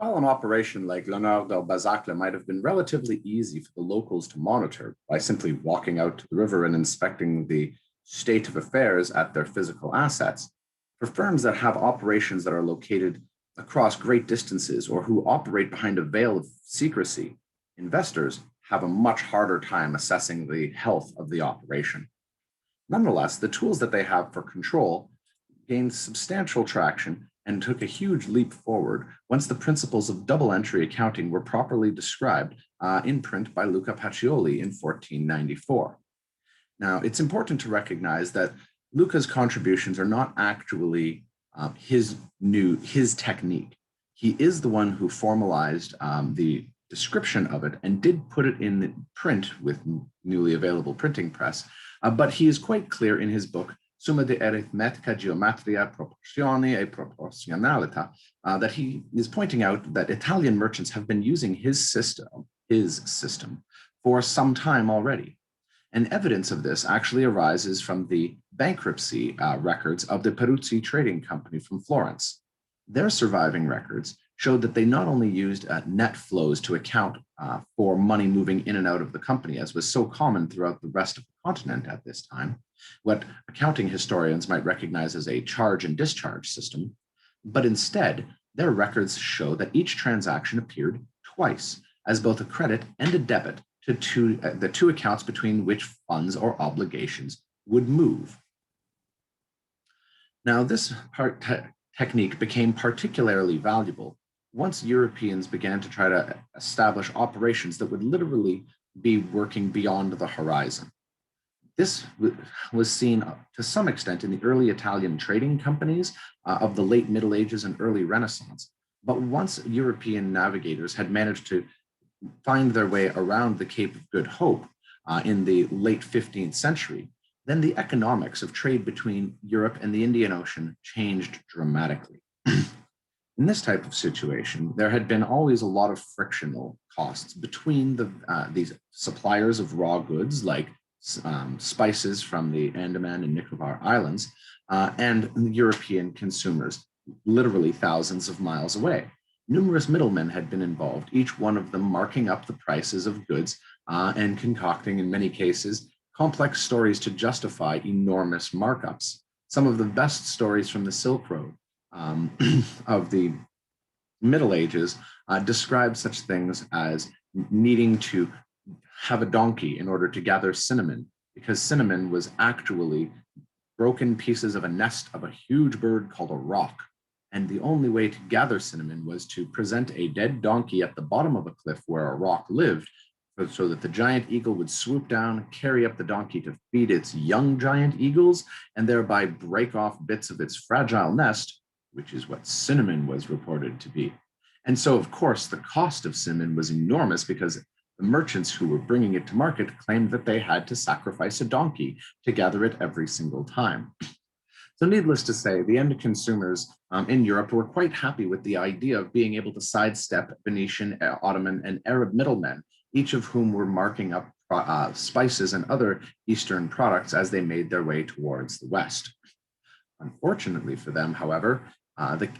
While an operation like L'Honneur del Bazacle might have been relatively easy for the locals to monitor by simply walking out to the river and inspecting the state of affairs at their physical assets, for firms that have operations that are located across great distances or who operate behind a veil of secrecy, investors have a much harder time assessing the health of the operation. Nonetheless, the tools that they have for control gained substantial traction and took a huge leap forward once the principles of double entry accounting were properly described in print by Luca Pacioli in 1494. Now, it's important to recognize that Luca's contributions are not actually his technique. He is the one who formalized the description of it and did put it in print with newly available printing press, but he is quite clear in his book Summa de Arithmetica, Geometria, Proporzioni e Proporzionalità, that he is pointing out that Italian merchants have been using his system for some time already. And evidence of this actually arises from the bankruptcy records of the Peruzzi Trading Company from Florence. Their surviving records showed that they not only used net flows to account for money moving in and out of the company, as was so common throughout the rest of the continent at this time, what accounting historians might recognize as a charge and discharge system, but instead, their records show that each transaction appeared twice as both a credit and a debit to the two accounts between which funds or obligations would move. Now, this technique became particularly valuable once Europeans began to try to establish operations that would literally be working beyond the horizon. This was seen to some extent in the early Italian trading companies of the late Middle Ages and early Renaissance. But once European navigators had managed to find their way around the Cape of Good Hope in the late 15th century, then the economics of trade between Europe and the Indian Ocean changed dramatically. In this type of situation, there had been always a lot of frictional costs between these suppliers of raw goods like spices from the Andaman and Nicobar Islands and European consumers, literally thousands of miles away. Numerous middlemen had been involved, each one of them marking up the prices of goods and concocting, in many cases, complex stories to justify enormous markups. Some of the best stories from the Silk Road of the Middle Ages describe such things as needing to have a donkey in order to gather cinnamon, because cinnamon was actually broken pieces of a nest of a huge bird called a rock. And the only way to gather cinnamon was to present a dead donkey at the bottom of a cliff where a rock lived, so that the giant eagle would swoop down, carry up the donkey to feed its young giant eagles, and thereby break off bits of its fragile nest, which is what cinnamon was reported to be. And so, of course, the cost of cinnamon was enormous because the merchants who were bringing it to market claimed that they had to sacrifice a donkey to gather it every single time. So needless to say, the end consumers in Europe were quite happy with the idea of being able to sidestep Venetian, Ottoman, and Arab middlemen, each of whom were marking up spices and other Eastern products as they made their way towards the West. Unfortunately for them, however,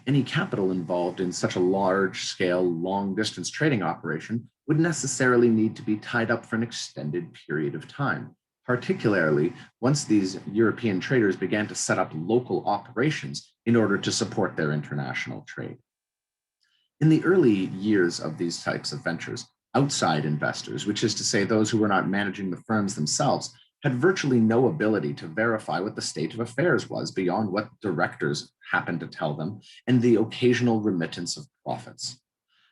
any capital involved in such a large-scale, long-distance trading operation would necessarily need to be tied up for an extended period of time, particularly once these European traders began to set up local operations in order to support their international trade. In the early years of these types of ventures, outside investors, which is to say those who were not managing the firms themselves, had virtually no ability to verify what the state of affairs was beyond what directors happened to tell them and the occasional remittance of profits.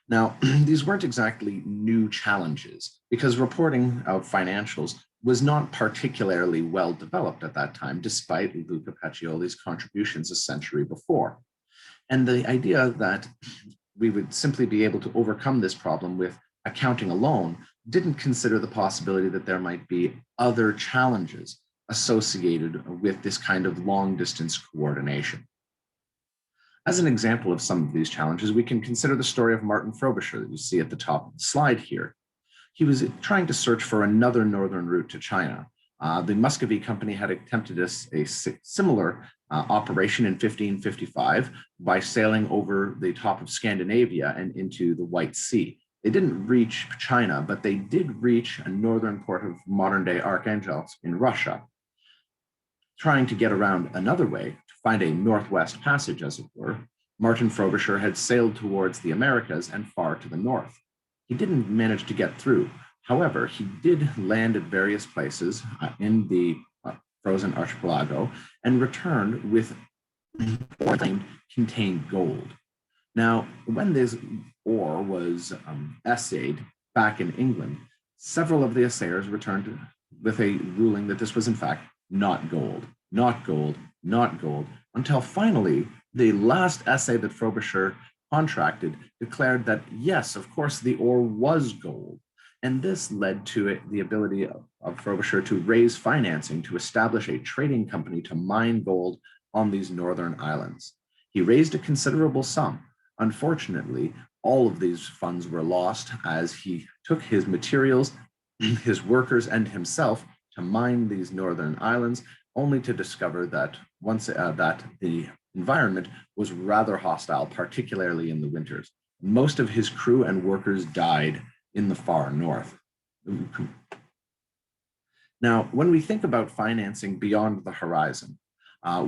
Now, these weren't exactly new challenges because reporting of financials was not particularly well developed at that time, despite Luca Pacioli's contributions a century before. And the idea that we would simply be able to overcome this problem with accounting alone didn't consider the possibility that there might be other challenges associated with this kind of long-distance coordination. As an example of some of these challenges, we can consider the story of Martin Frobisher that you see at the top of the slide here. He was trying to search for another northern route to China, The Muscovy Company had attempted a similar operation in 1555 by sailing over the top of Scandinavia and into the White Sea. They didn't reach China, but they did reach a northern port of modern-day Archangel in Russia. Trying to get around another way, to find a northwest passage, as it were, Martin Frobisher had sailed towards the Americas and far to the north. He didn't manage to get through. However, he did land at various places in the frozen archipelago and returned with ore claimed contained gold. Now, when this ore was assayed back in England, several of the assayers returned with a ruling that this was in fact not gold, not gold, not gold, until finally the last assay that Frobisher contracted declared that yes, of course, the ore was gold. And this led to the ability of Frobisher to raise financing to establish a trading company to mine gold on these northern islands. He raised a considerable sum. Unfortunately, all of these funds were lost as he took his materials, his workers, and himself to mine these northern islands, only to discover that that the environment was rather hostile, particularly in the winters. Most of his crew and workers died in the far north. Now, when we think about financing beyond the horizon,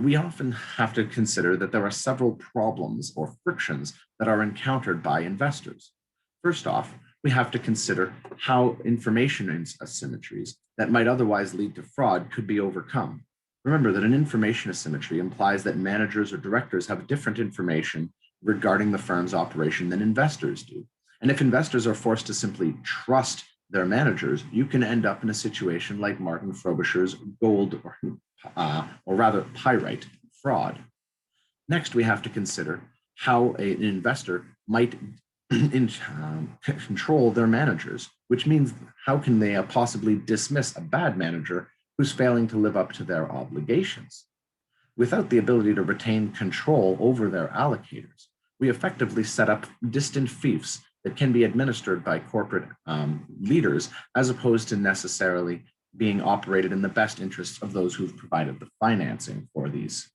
we often have to consider that there are several problems or frictions that are encountered by investors. First off, we have to consider how information asymmetries that might otherwise lead to fraud could be overcome. Remember that an information asymmetry implies that managers or directors have different information regarding the firm's operation than investors do. And if investors are forced to simply trust their managers, you can end up in a situation like Martin Frobisher's gold, or rather pyrite fraud. Next, we have to consider how an investor might control their managers, which means how can they possibly dismiss a bad manager who's failing to live up to their obligations? Without the ability to retain control over their allocators, we effectively set up distant fiefs that can be administered by corporate leaders as opposed to necessarily being operated in the best interests of those who've provided the financing for these.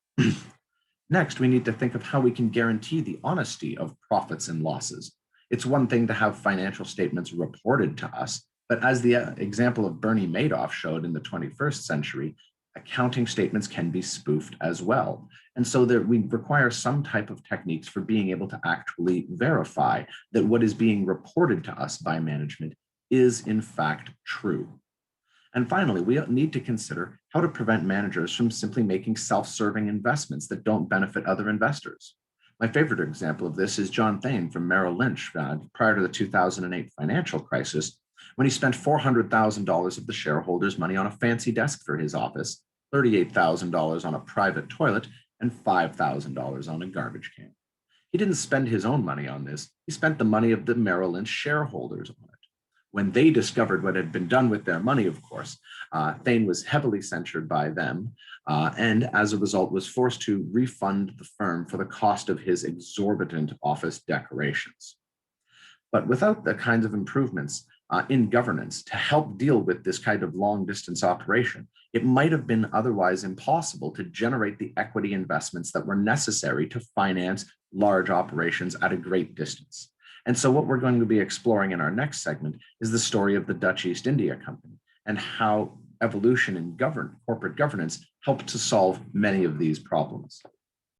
Next, we need to think of how we can guarantee the honesty of profits and losses. It's one thing to have financial statements reported to us, but as the example of Bernie Madoff showed in the 21st century, accounting statements can be spoofed as well. And so we require some type of techniques for being able to actually verify that what is being reported to us by management is in fact true. And finally, we need to consider how to prevent managers from simply making self-serving investments that don't benefit other investors. My favorite example of this is John Thain from Merrill Lynch prior to the 2008 financial crisis, when he spent $400,000 of the shareholders' money on a fancy desk for his office, $38,000 on a private toilet, and $5,000 on a garbage can. He didn't spend his own money on this. He spent the money of the Merrill Lynch shareholders on it. When they discovered what had been done with their money, of course, Thain was heavily censured by them, and as a result was forced to refund the firm for the cost of his exorbitant office decorations. But without the kinds of improvements in governance to help deal with this kind of long distance operation, it might have been otherwise impossible to generate the equity investments that were necessary to finance large operations at a great distance. And so what we're going to be exploring in our next segment is the story of the Dutch East India Company and how evolution in corporate governance helped to solve many of these problems.